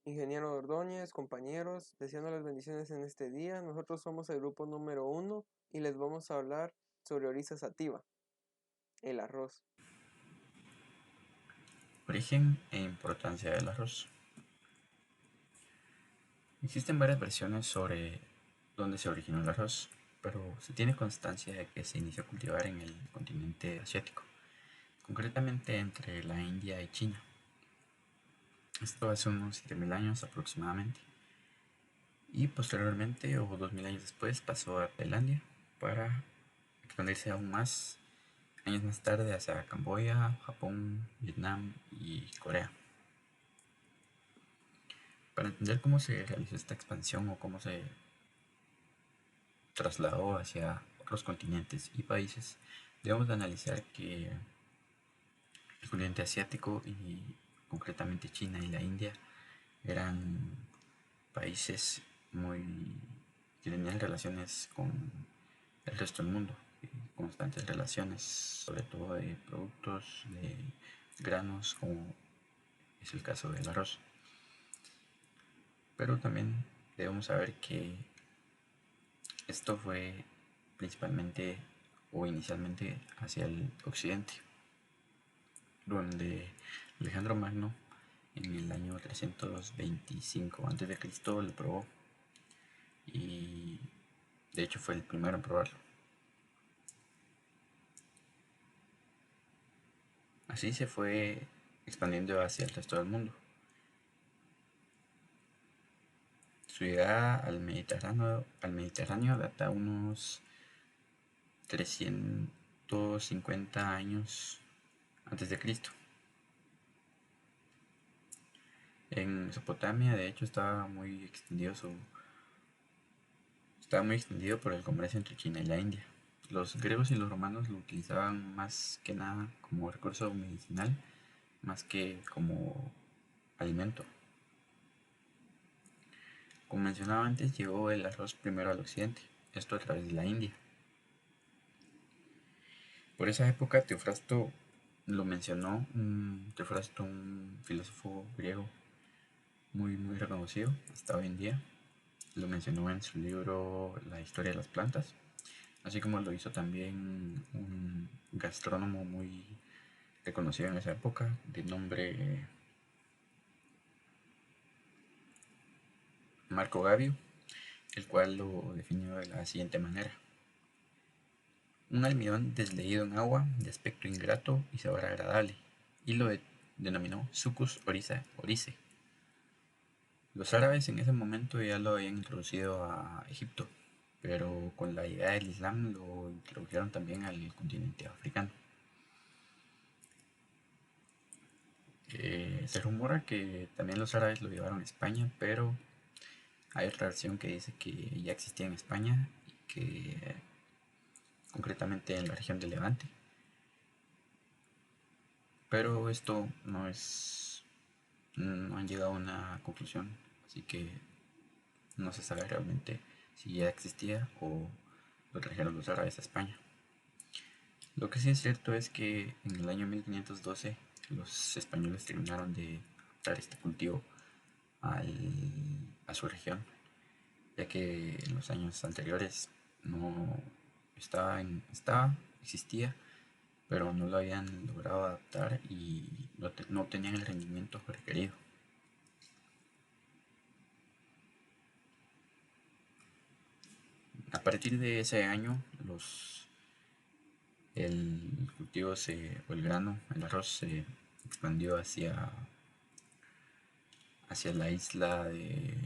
Ingeniero Ordóñez, compañeros, deseándoles bendiciones en este día. Nosotros somos el grupo número 1 y les vamos a hablar sobre Oryza sativa, el arroz. Origen e importancia del arroz. Existen varias versiones sobre dónde se originó el arroz, pero se tiene constancia de que se inició a cultivar en el continente asiático, concretamente entre la India y China. Esto hace unos 7000 años aproximadamente, y posteriormente, o 2000 años después, pasó a Tailandia para expandirse aún más años más tarde hacia Camboya, Japón, Vietnam y Corea. Para entender cómo se realizó esta expansión o cómo se trasladó hacia otros continentes y países, debemos de analizar que el continente asiático y concretamente China y la India eran países muy que tenían relaciones con el resto del mundo, constantes relaciones, sobre todo de productos, de granos, como es el caso del arroz. Pero también debemos saber que esto fue principalmente o inicialmente hacia el occidente, donde Alejandro Magno en el año 325 a.C. lo probó y de hecho fue el primero en probarlo. Así se fue expandiendo hacia el resto del mundo. Su llegada al Mediterráneo data unos 350 años antes de Cristo. En Mesopotamia, de hecho, estaba muy extendido por el comercio entre China y la India. Los griegos y los romanos lo utilizaban más que nada como recurso medicinal, más que como alimento. Como mencionaba antes, llegó el arroz primero al occidente, esto a través de la India. Por esa época Teofrasto lo mencionó, Teofrasto, un filósofo griego muy reconocido hasta hoy en día. Lo mencionó en su libro La historia de las plantas, así como lo hizo también un gastrónomo muy reconocido en esa época, de nombre Marco Gavio, el cual lo definió de la siguiente manera: un almidón desleído en agua, de aspecto ingrato y sabor agradable, y lo denominó Sucus orice. Los árabes en ese momento ya lo habían introducido a Egipto, pero con la llegada del Islam lo introdujeron también al continente africano. Se rumora que también los árabes lo llevaron a España, pero hay otra versión que dice que ya existía en España y que concretamente en la región de Levante. Pero esto no han llegado a una conclusión, así que no se sabe realmente si ya existía o lo trajeron los árabes a España. Lo que sí es cierto es que en el año 1512 los españoles terminaron de adaptar este cultivo a su región, ya que en los años anteriores no existía, pero no lo habían logrado adaptar y no tenían el rendimiento requerido. A partir de ese año, el cultivo o el grano, el arroz se expandió hacia la isla de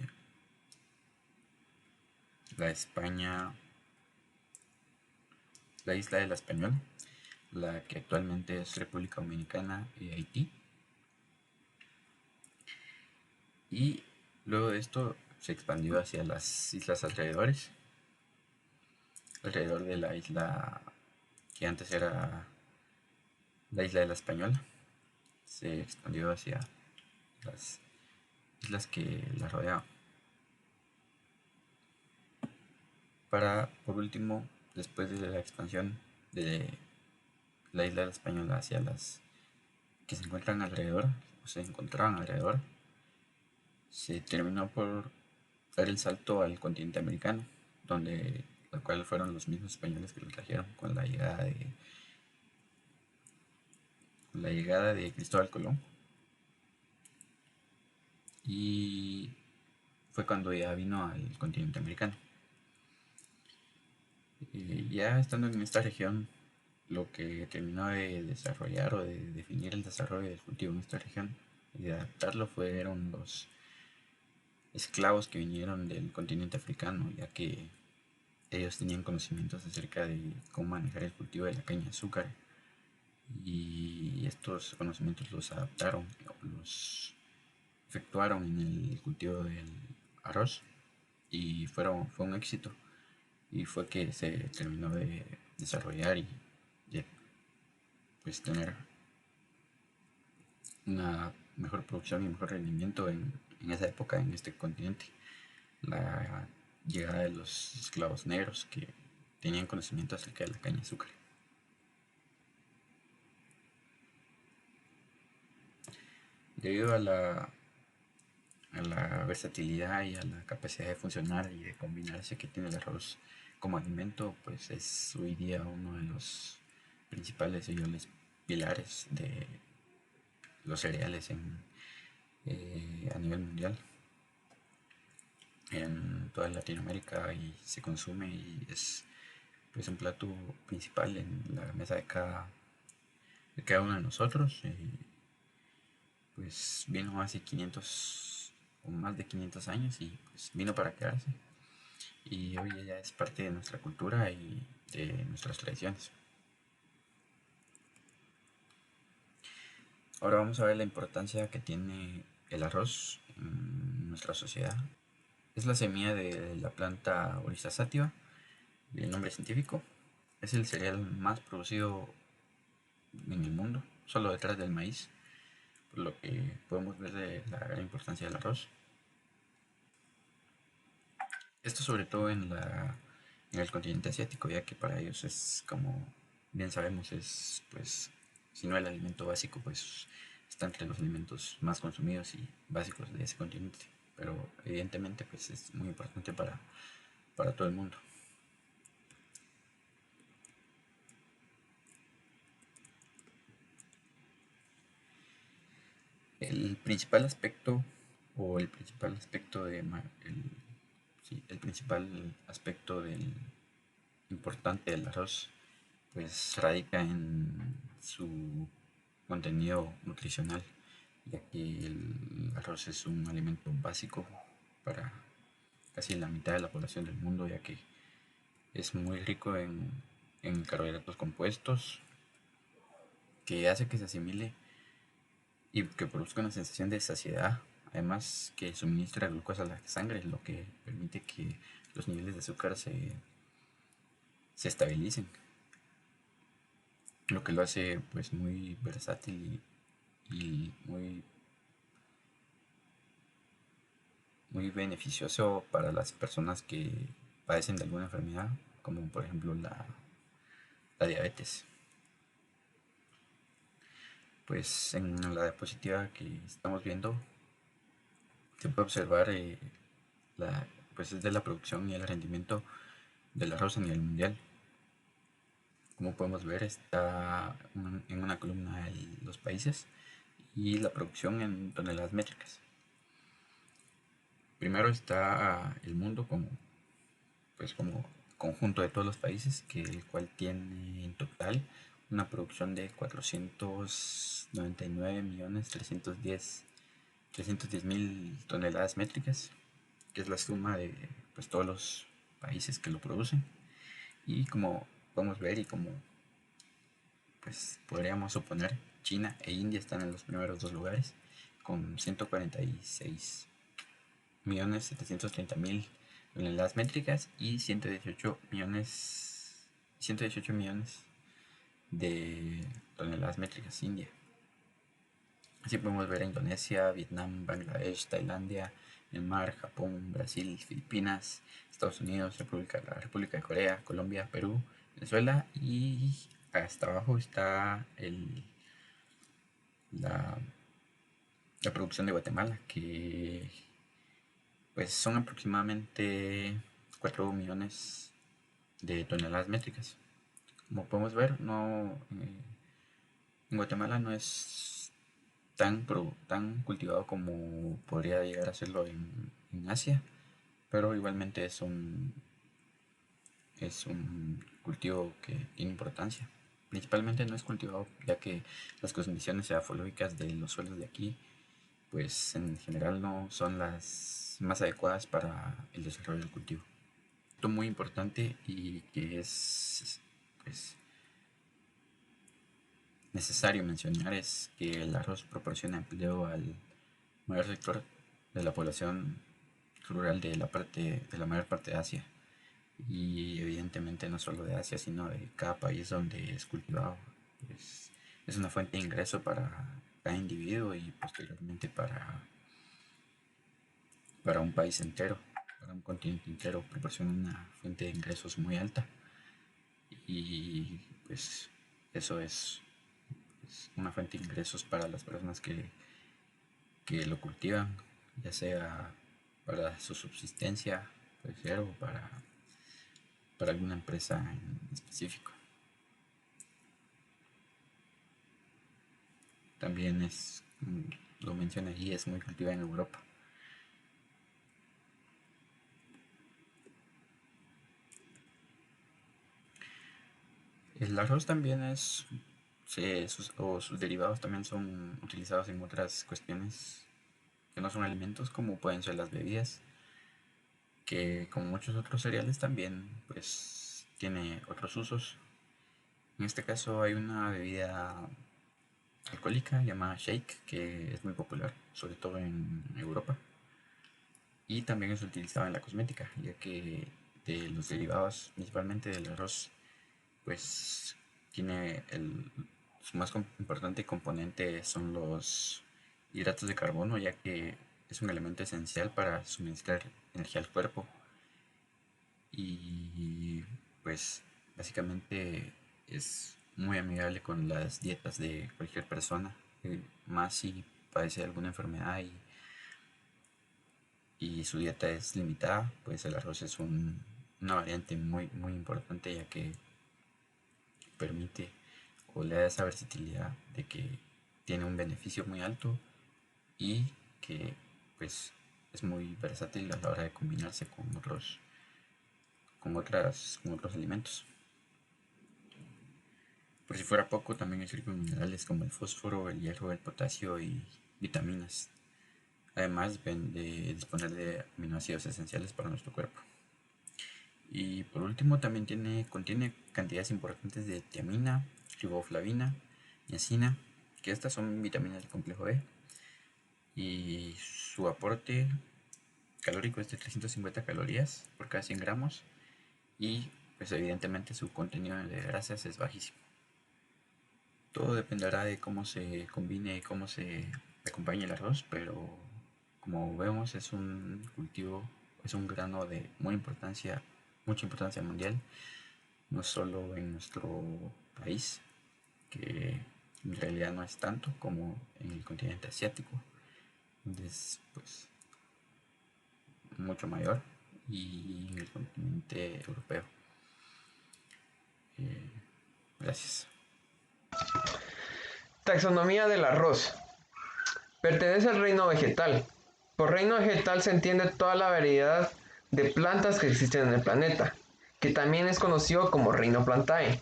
la España, la isla de la Española, la que actualmente es República Dominicana y Haití. Y luego de esto se expandió hacia las islas alrededor de la isla que antes era la isla de la Española. Se expandió hacia las islas que la rodeaban. Para, por último, después de la expansión de la isla de la Española hacia las que se encuentran alrededor, o se encontraban alrededor, se terminó por dar el salto al continente americano, donde lo cual fueron los mismos españoles que lo trajeron con la llegada de Cristóbal Colón. Y fue cuando ya vino al continente americano. Ya estando en esta región, lo que terminó de desarrollar o de definir el desarrollo del cultivo en esta región y de adaptarlo fueron los esclavos que vinieron del continente africano, ya que ellos tenían conocimientos acerca de cómo manejar el cultivo de la caña de azúcar y estos conocimientos los adaptaron, los efectuaron en el cultivo del arroz y fue un éxito y fue que se terminó de desarrollar y de, pues tener una mejor producción y mejor rendimiento en esa época en este continente. La llegada de los esclavos negros que tenían conocimiento acerca de la caña de azúcar. Debido a la versatilidad y a la capacidad de funcionar y de combinarse que tiene el arroz como alimento, pues es hoy día uno de los principales pilares de los cereales a nivel mundial en toda Latinoamérica y se consume y es pues un plato principal en la mesa de cada uno de nosotros. Pues vino hace 500 o más de 500 años y pues vino para quedarse. Y hoy ya es parte de nuestra cultura y de nuestras tradiciones. Ahora vamos a ver la importancia que tiene el arroz en nuestra sociedad. Es la semilla de la planta Oryza sativa, el nombre científico. Es el cereal más producido en el mundo, solo detrás del maíz, por lo que podemos ver de la gran importancia del arroz. Esto sobre todo en el continente asiático, ya que para ellos es como bien sabemos, es pues, si no el alimento básico, pues está entre los alimentos más consumidos y básicos de ese continente. Pero evidentemente pues es muy importante para todo el mundo. El principal aspecto o el principal aspecto el principal aspecto del importante del arroz pues radica en su contenido nutricional, ya que el arroz es un alimento básico para casi la mitad de la población del mundo, ya que es muy rico en carbohidratos compuestos, que hace que se asimile y que produzca una sensación de saciedad, además que suministra glucosa a la sangre, lo que permite que los niveles de azúcar se estabilicen, lo que lo hace pues muy versátil y muy beneficioso para las personas que padecen de alguna enfermedad, como por ejemplo la diabetes. Pues en la diapositiva que estamos viendo se puede observar pues es de la producción y el rendimiento del arroz a nivel mundial. Como podemos ver está en una columna los países y la producción en toneladas métricas. Primero está el mundo como conjunto de todos los países, el cual tiene en total una producción de 499.310.000 toneladas métricas, que es la suma de pues, todos los países que lo producen. Y como podemos ver y como pues podríamos suponer, China e India están en los primeros dos lugares con 146.730.000 toneladas métricas y 118 millones de toneladas métricas India. Así podemos ver a Indonesia, Vietnam, Bangladesh, Tailandia, Myanmar, Japón, Brasil, Filipinas, Estados Unidos, la República de Corea, Colombia, Perú, Venezuela y hasta abajo está la, la producción de Guatemala, que Pues son aproximadamente 4 millones de toneladas métricas. Como podemos ver, en Guatemala no es tan cultivado como podría llegar a serlo en Asia, pero igualmente es un cultivo que tiene importancia. Principalmente no es cultivado ya que las condiciones edafológicas de los suelos de aquí pues en general no son las más adecuadas para el desarrollo del cultivo. Esto muy importante y que es pues, necesario mencionar es que el arroz proporciona empleo al mayor sector de la población rural de la mayor parte de Asia, y evidentemente no solo de Asia sino de cada país donde es cultivado. Pues, es una fuente de ingreso para cada individuo y posteriormente para un país entero, para un continente entero. Proporciona una fuente de ingresos muy alta y pues eso es una fuente de ingresos para las personas que lo cultivan, ya sea para su subsistencia, puede ser, o para alguna empresa en específico. También lo menciona allí, es muy cultivada en Europa. El arroz también sus derivados también son utilizados en otras cuestiones que no son alimentos, como pueden ser las bebidas, que como muchos otros cereales también pues tiene otros usos. En este caso hay una bebida alcohólica llamada shake que es muy popular, sobre todo en Europa, y también es utilizada en la cosmética, ya que de los derivados, principalmente del arroz, pues tiene su más importante componente son los hidratos de carbono, ya que es un elemento esencial para suministrar energía al cuerpo. Y pues básicamente es muy amigable con las dietas de cualquier persona, más si padece alguna enfermedad y su dieta es limitada. Pues el arroz es una variante muy importante, ya que permite o le da esa versatilidad de que tiene un beneficio muy alto y que pues es muy versátil a la hora de combinarse con otros alimentos. Por si fuera poco, también hay ciertos minerales como el fósforo, el hierro, el potasio y vitaminas, además de disponer de aminoácidos esenciales para nuestro cuerpo. Y por último también contiene cantidades importantes de tiamina, riboflavina, niacina, que estas son vitaminas del complejo B, y su aporte calórico es de 350 calorías por cada 100 gramos, y pues evidentemente su contenido de grasas es bajísimo. Todo dependerá de cómo se combine y cómo se acompañe el arroz, pero como vemos es un cultivo, es un grano de mucha importancia mundial, no solo en nuestro país, que en realidad no es tanto como en el continente asiático, donde es pues mucho mayor, y en el continente europeo. Gracias. Taxonomía del arroz. Pertenece al reino vegetal. Por reino vegetal se entiende toda la variedad de plantas que existen en el planeta, que también es conocido como reino Plantae.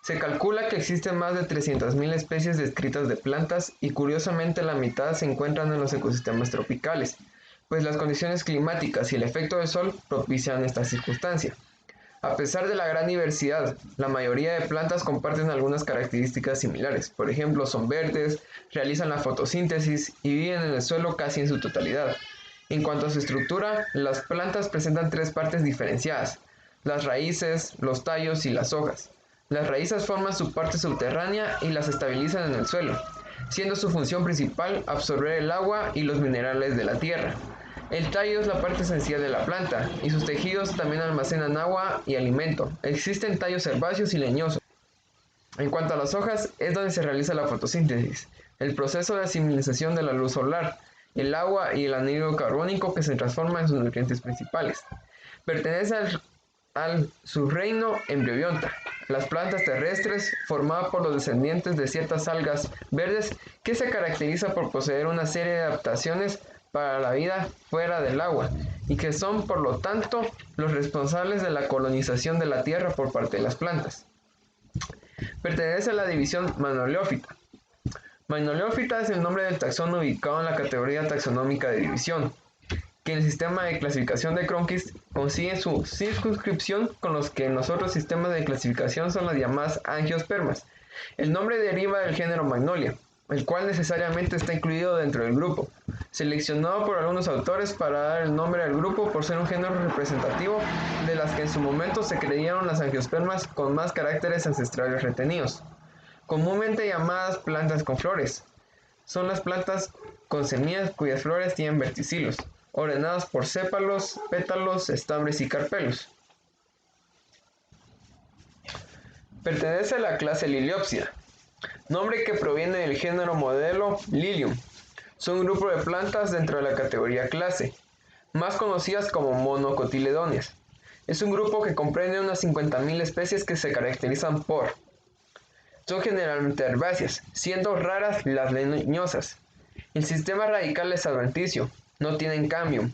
Se calcula que existen más de 300.000 especies descritas de plantas y curiosamente la mitad se encuentran en los ecosistemas tropicales, pues las condiciones climáticas y el efecto del sol propician esta circunstancia. A pesar de la gran diversidad, la mayoría de plantas comparten algunas características similares. Por ejemplo, son verdes, realizan la fotosíntesis y viven en el suelo casi en su totalidad. En cuanto a su estructura, las plantas presentan tres partes diferenciadas: las raíces, los tallos y las hojas. Las raíces forman su parte subterránea y las estabilizan en el suelo, siendo su función principal absorber el agua y los minerales de la tierra. El tallo es la parte esencial de la planta y sus tejidos también almacenan agua y alimento. Existen tallos herbáceos y leñosos. En cuanto a las hojas, es donde se realiza la fotosíntesis, el proceso de asimilización de la luz solar, el agua y el anhídrido carbónico que se transforma en sus nutrientes principales. Pertenece al subreino Embryobiota, las plantas terrestres formadas por los descendientes de ciertas algas verdes que se caracteriza por poseer una serie de adaptaciones para la vida fuera del agua y que son por lo tanto los responsables de la colonización de la tierra por parte de las plantas. Pertenece a la división Manoloeófita. Manoloeófita es el nombre del taxón ubicado en la categoría taxonómica de división, que en el sistema de clasificación de Cronquist consigue su circunscripción con los que en los otros sistemas de clasificación son las llamadas angiospermas. El nombre deriva del género Magnolia, el cual necesariamente está incluido dentro del grupo, seleccionado por algunos autores para dar el nombre al grupo por ser un género representativo de las que en su momento se creyeron las angiospermas con más caracteres ancestrales retenidos, comúnmente llamadas plantas con flores. Son las plantas con semillas cuyas flores tienen verticilos, ordenadas por sépalos, pétalos, estambres y carpelos. Pertenece a la clase Liliopsida, nombre que proviene del género modelo Lilium. Son un grupo de plantas dentro de la categoría clase, más conocidas como monocotiledóneas. Es un grupo que comprende unas 50.000 especies que se caracterizan por: son generalmente herbáceas, siendo raras las leñosas. El sistema radical es adventicio, no tienen cambio.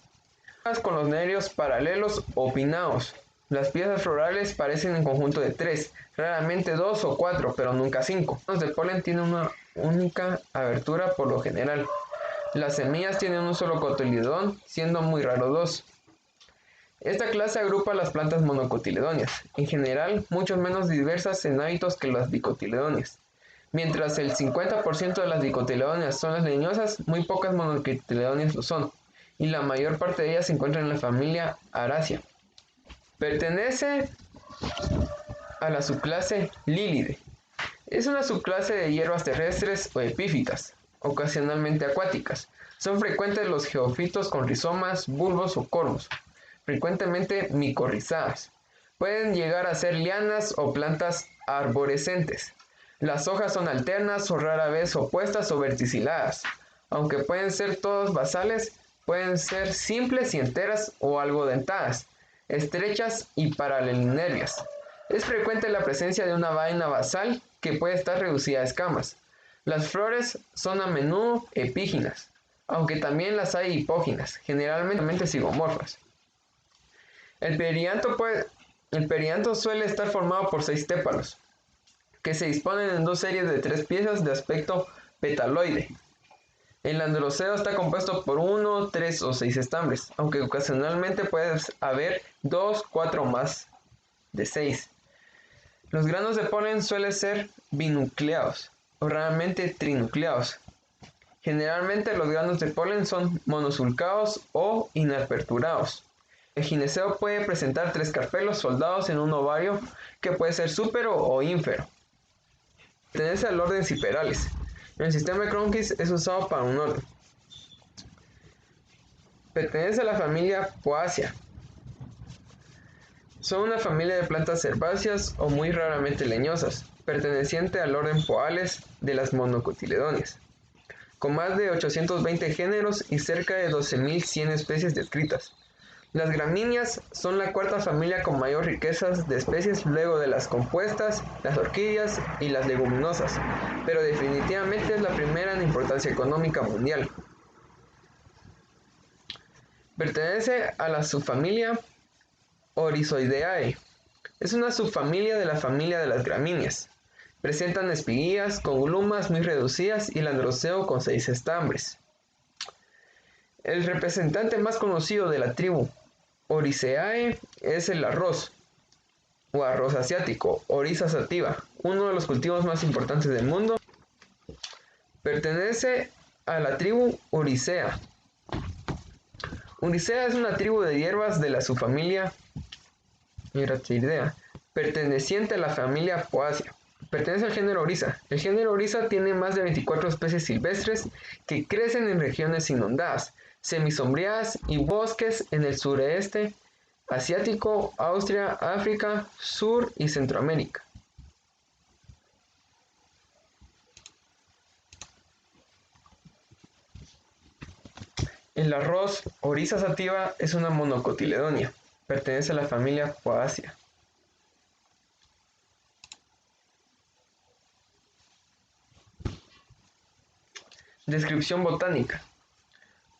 Con los nervios paralelos o pinnados. Las piezas florales parecen en conjunto de 3, raramente 2 o 4, pero nunca 5. Los de polen tienen una única abertura por lo general. Las semillas tienen un solo cotiledón, siendo muy raro 2. Esta clase agrupa las plantas monocotiledóneas, en general mucho menos diversas en hábitos que las dicotiledóneas. Mientras el 50% de las dicotiledóneas son las leñosas, muy pocas monocotiledóneas lo son, y la mayor parte de ellas se encuentran en la familia Araceae. Pertenece a la subclase Lilidae. Es una subclase de hierbas terrestres o epífitas, ocasionalmente acuáticas. Son frecuentes los geofitos con rizomas, bulbos o cormos, frecuentemente micorrizadas. Pueden llegar a ser lianas o plantas arborescentes. Las hojas son alternas o rara vez opuestas o verticiladas. Aunque pueden ser todas basales, pueden ser simples y enteras o algo dentadas, estrechas y paralelinervias. Es frecuente la presencia de una vaina basal que puede estar reducida a escamas. Las flores son a menudo epíginas, aunque también las hay hipóginas, generalmente zigomorfas. El perianto suele estar formado por 6 tépalos, que se disponen en 2 series de 3 piezas de aspecto petaloide. El androceo está compuesto por 1, 3 o 6 estambres, aunque ocasionalmente puede haber 2, 4 o más de 6. Los granos de polen suelen ser binucleados o raramente trinucleados. Generalmente los granos de polen son monosulcados o inaperturados. El gineceo puede presentar 3 carpelos soldados en un ovario que puede ser súpero o ínfero. Pertenece al orden Cyperales. En el sistema de Cronquist es usado para un orden. Pertenece a la familia Poaceae. Son una familia de plantas herbáceas o muy raramente leñosas, perteneciente al orden Poales de las monocotiledóneas, con más de 820 géneros y cerca de 12.100 especies descritas. Las gramíneas son la cuarta familia con mayor riqueza de especies luego de las compuestas, las orquídeas y las leguminosas, pero definitivamente es la primera en importancia económica mundial. Pertenece a la subfamilia Oryzoideae. Es una subfamilia de la familia de las gramíneas. Presentan espiguillas con glumas muy reducidas y el androceo con 6 estambres. El representante más conocido de la tribu Oryzaceae es el arroz, o arroz asiático, Oryza sativa, uno de los cultivos más importantes del mundo. Pertenece a la tribu Oryzaea. Oryzaea es una tribu de hierbas de la subfamilia Myrtaceae, perteneciente a la familia Poaceae. Pertenece al género Oryza. El género Oryza tiene más de 24 especies silvestres que crecen en regiones inundadas, semisombreadas y bosques en el sureste asiático, Austria, África, Sur y Centroamérica. El arroz Oryza sativa es una monocotiledonia. Pertenece a la familia Poaceae. Descripción botánica.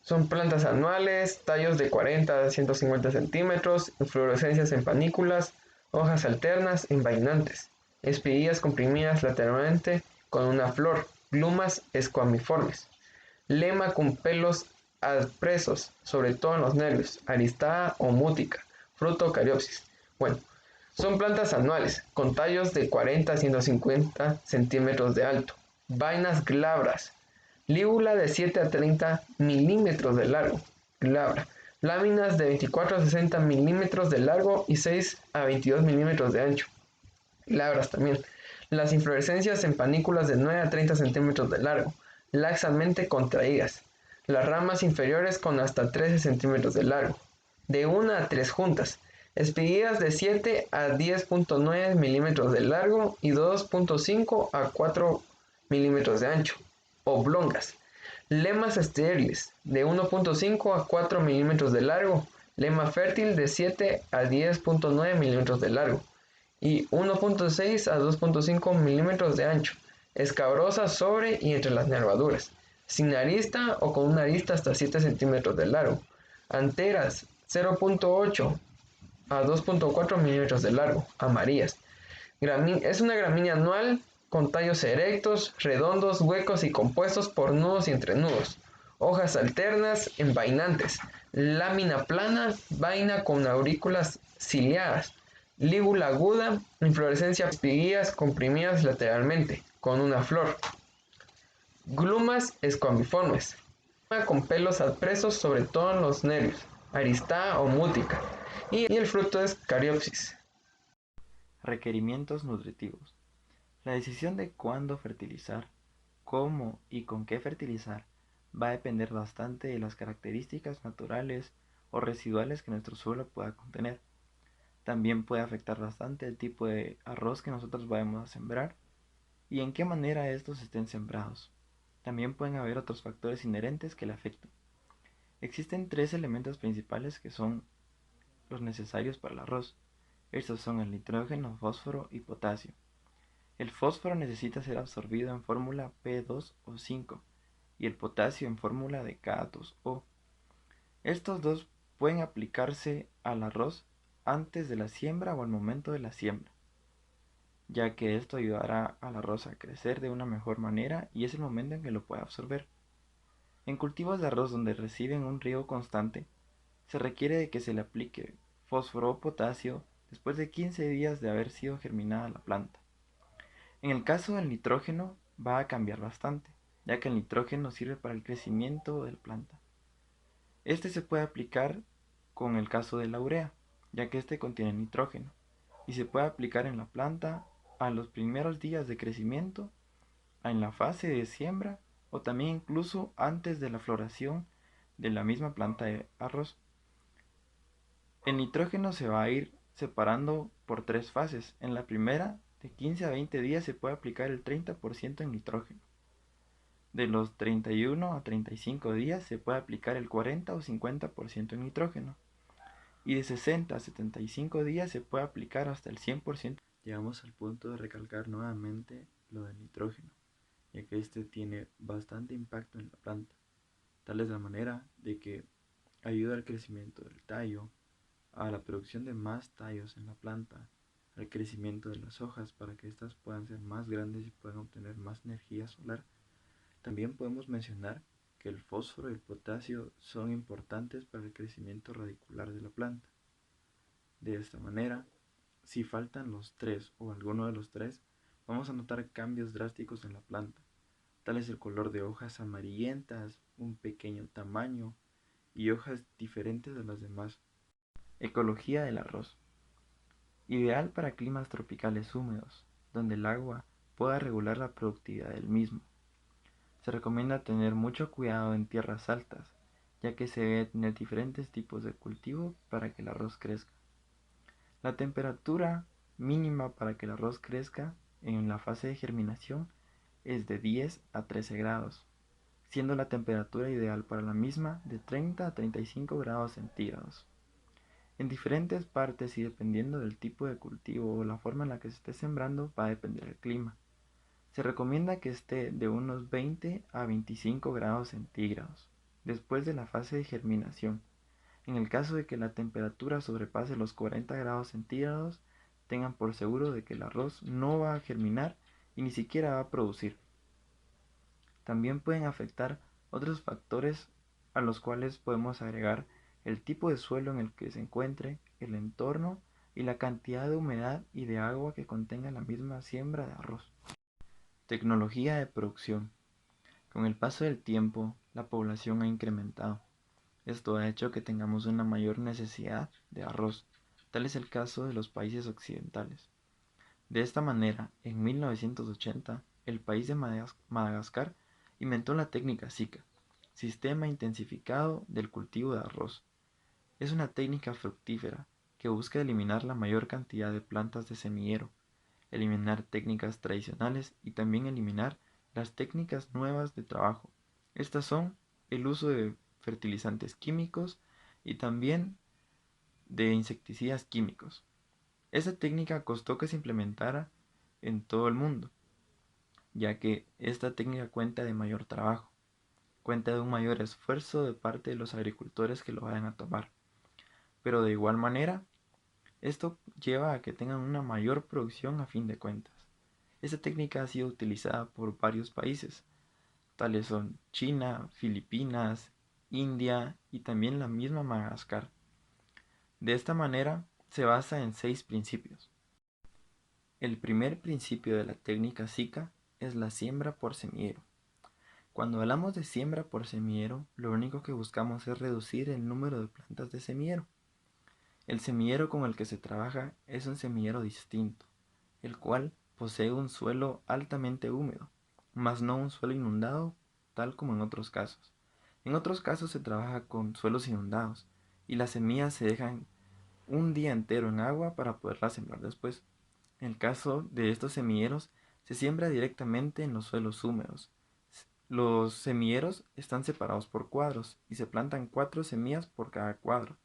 Son plantas anuales, tallos de 40 a 150 centímetros, inflorescencias en panículas, hojas alternas, envainantes, espiguillas comprimidas lateralmente con una flor, glumas esquamiformes, lema con pelos adpresos, sobre todo en los nervios, aristada o mútica, fruto cariopsis. Bueno, son plantas anuales, con tallos de 40 a 150 centímetros de alto, vainas glabras, lígula de 7 a 30 milímetros de largo, glabra, láminas de 24 a 60 milímetros de largo y 6 a 22 milímetros de ancho, glabras también. Las inflorescencias en panículas de 9 a 30 centímetros de largo, laxamente contraídas. Las ramas inferiores con hasta 13 centímetros de largo, de 1 a 3 juntas. Espiguillas de 7 a 10.9 milímetros de largo y 2.5 a 4 milímetros de ancho. Oblongas. Lemas estériles de 1.5 a 4 milímetros de largo. Lema fértil de 7 a 10.9 milímetros de largo y 1.6 a 2.5 milímetros de ancho, escabrosa sobre y entre las nervaduras, sin arista o con una arista hasta 7 centímetros de largo, anteras 0.8 a 2.4 milímetros de largo, amarillas. Es una gramínea anual con tallos erectos, redondos, huecos y compuestos por nudos y entrenudos. Hojas alternas, envainantes. Lámina plana, vaina con aurículas ciliadas. Lígula aguda, inflorescencia espiguillas comprimidas lateralmente, con una flor. Glumas esquamiformes, con pelos adpresos sobre todo en los nervios, aristada o mútica, y el fruto es cariopsis. Requerimientos nutritivos. La decisión de cuándo fertilizar, cómo y con qué fertilizar va a depender bastante de las características naturales o residuales que nuestro suelo pueda contener. También puede afectar bastante el tipo de arroz que nosotros vayamos a sembrar y en qué manera estos estén sembrados. También pueden haber otros factores inherentes que le afecten. Existen tres elementos principales que son los necesarios para el arroz. Estos son el nitrógeno, fósforo y potasio. El fósforo necesita ser absorbido en fórmula P2 o 5 y el potasio en fórmula de K2O. Estos dos pueden aplicarse al arroz antes de la siembra o al momento de la siembra, ya que esto ayudará al arroz a crecer de una mejor manera y es el momento en que lo puede absorber. En cultivos de arroz donde reciben un riego constante, se requiere de que se le aplique fósforo o potasio después de 15 días de haber sido germinada la planta. En el caso del nitrógeno va a cambiar bastante, ya que el nitrógeno sirve para el crecimiento de la planta. Este se puede aplicar con el caso de la urea, ya que este contiene nitrógeno, y se puede aplicar en la planta a los primeros días de crecimiento, en la fase de siembra o también incluso antes de la floración de la misma planta de arroz. El nitrógeno se va a ir separando por tres fases. En la primera, de 15 a 20 días se puede aplicar el 30% en nitrógeno. De los 31 a 35 días se puede aplicar el 40 o 50% en nitrógeno. Y de 60 a 75 días se puede aplicar hasta el 100%. Llegamos al punto de recalcar nuevamente lo del nitrógeno, ya que este tiene bastante impacto en la planta, tal es la manera de que ayuda al crecimiento del tallo, a la producción de más tallos en la planta, al crecimiento de las hojas para que éstas puedan ser más grandes y puedan obtener más energía solar. También podemos mencionar que el fósforo y el potasio son importantes para el crecimiento radicular de la planta. De esta manera, si faltan los tres o alguno de los tres, vamos a notar cambios drásticos en la planta. Tal es el color de hojas amarillentas, un pequeño tamaño y hojas diferentes de las demás. Ecología del arroz. Ideal para climas tropicales húmedos, donde el agua pueda regular la productividad del mismo. Se recomienda tener mucho cuidado en tierras altas, ya que se debe tener diferentes tipos de cultivo para que el arroz crezca. La temperatura mínima para que el arroz crezca en la fase de germinación es de 10 a 13 grados. siendo la temperatura ideal para la misma de 30 a 35 grados centígrados. En diferentes partes y dependiendo del tipo de cultivo o la forma en la que se esté sembrando va a depender el clima. Se recomienda que esté de unos 20 a 25 grados centígrados después de la fase de germinación. En el caso de que la temperatura sobrepase los 40 grados centígrados, tengan por seguro de que el arroz no va a germinar y ni siquiera va a producir. También pueden afectar otros factores a los cuales podemos agregar el tipo de suelo en el que se encuentre, el entorno y la cantidad de humedad y de agua que contenga la misma siembra de arroz. Tecnología de producción. Con el paso del tiempo, la población ha incrementado. Esto ha hecho que tengamos una mayor necesidad de arroz. Tal es el caso de los países occidentales. De esta manera, en 1980, el país de Madagascar inventó la técnica SICA, Sistema Intensificado del Cultivo de Arroz. Es una técnica fructífera que busca eliminar la mayor cantidad de plantas de semillero, eliminar técnicas tradicionales y también eliminar las técnicas nuevas de trabajo. Estas son el uso de fertilizantes químicos y también de insecticidas químicos. Esta técnica costó que se implementara en todo el mundo, ya que esta técnica cuenta de mayor trabajo, cuenta de un mayor esfuerzo de parte de los agricultores que lo vayan a tomar. Pero de igual manera, esto lleva a que tengan una mayor producción a fin de cuentas. Esta técnica ha sido utilizada por varios países, tales son China, Filipinas, India y también la misma Madagascar. De esta manera, se basa en 6 principios. El primer principio de la técnica SICA es la siembra por semillero. Cuando hablamos de siembra por semillero, lo único que buscamos es reducir el número de plantas de semillero. El semillero con el que se trabaja es un semillero distinto, el cual posee un suelo altamente húmedo, mas no un suelo inundado tal como en otros casos. En otros casos se trabaja con suelos inundados y las semillas se dejan un día entero en agua para poderlas sembrar después. En el caso de estos semilleros, se siembra directamente en los suelos húmedos. Los semilleros están separados por cuadros y se plantan 4 semillas por cada cuadro.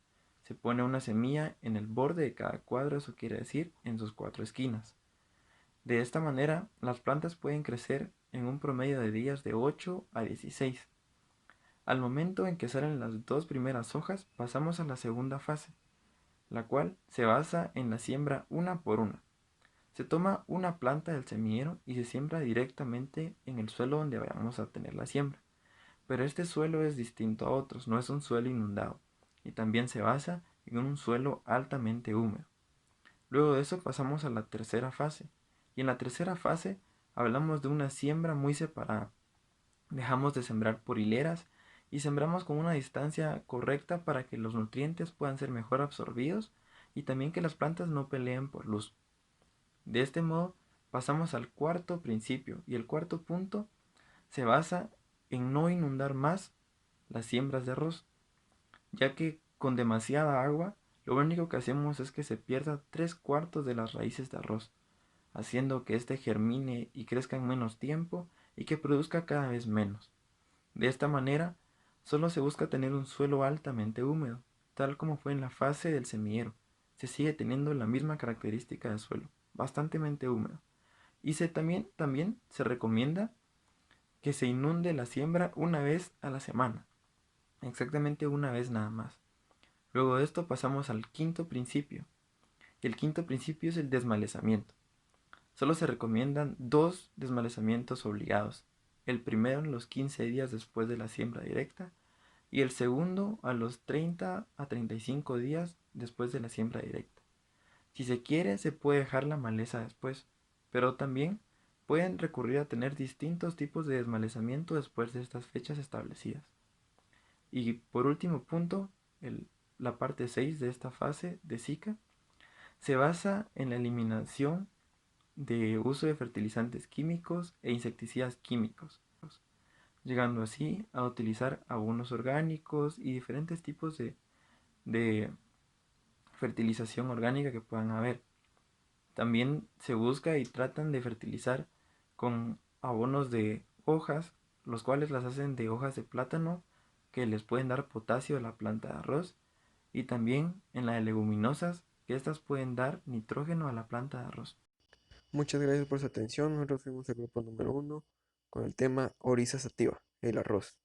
Se pone una semilla en el borde de cada cuadro, eso quiere decir en sus 4 esquinas. De esta manera, las plantas pueden crecer en un promedio de días de 8 a 16. Al momento en que salen las 2 primeras hojas, pasamos a la segunda fase, la cual se basa en la siembra una por una. Se toma una planta del semillero y se siembra directamente en el suelo donde vayamos a tener la siembra. Pero este suelo es distinto a otros, no es un suelo inundado y también se basa en un suelo altamente húmedo. Luego de eso pasamos a la tercera fase y en la tercera fase hablamos de una siembra muy separada. Dejamos de sembrar por hileras y sembramos con una distancia correcta para que los nutrientes puedan ser mejor absorbidos y también que las plantas no peleen por luz. De este modo pasamos al cuarto principio y el cuarto punto se basa en no inundar más las siembras de arroz, ya que con demasiada agua lo único que hacemos es que se pierda 3/4 de las raíces de arroz, haciendo que éste germine y crezca en menos tiempo y que produzca cada vez menos. De esta manera, solo se busca tener un suelo altamente húmedo, tal como fue en la fase del semillero. Se sigue teniendo la misma característica de suelo, bastante húmedo. Y también se recomienda que se inunde la siembra una vez a la semana, exactamente una vez nada más. Luego de esto pasamos al quinto principio. El quinto principio es el desmalezamiento. Solo se recomiendan 2 desmalezamientos obligados. El primero en los 15 días después de la siembra directa y el segundo a los 30 a 35 días después de la siembra directa. Si se quiere, se puede dejar la maleza después, pero también pueden recurrir a tener distintos tipos de desmalezamiento después de estas fechas establecidas. Y por último punto, la parte 6 de esta fase de SICA se basa en la eliminación de uso de fertilizantes químicos e insecticidas químicos, llegando así a utilizar abonos orgánicos y diferentes tipos de fertilización orgánica que puedan haber. También se busca y tratan de fertilizar con abonos de hojas los cuales las hacen de hojas de plátano que les pueden dar potasio a la planta de arroz, y también en la de leguminosas, que estas pueden dar nitrógeno a la planta de arroz. Muchas gracias por su atención. Nosotros fuimos el grupo número 1 con el tema Oryza sativa, el arroz.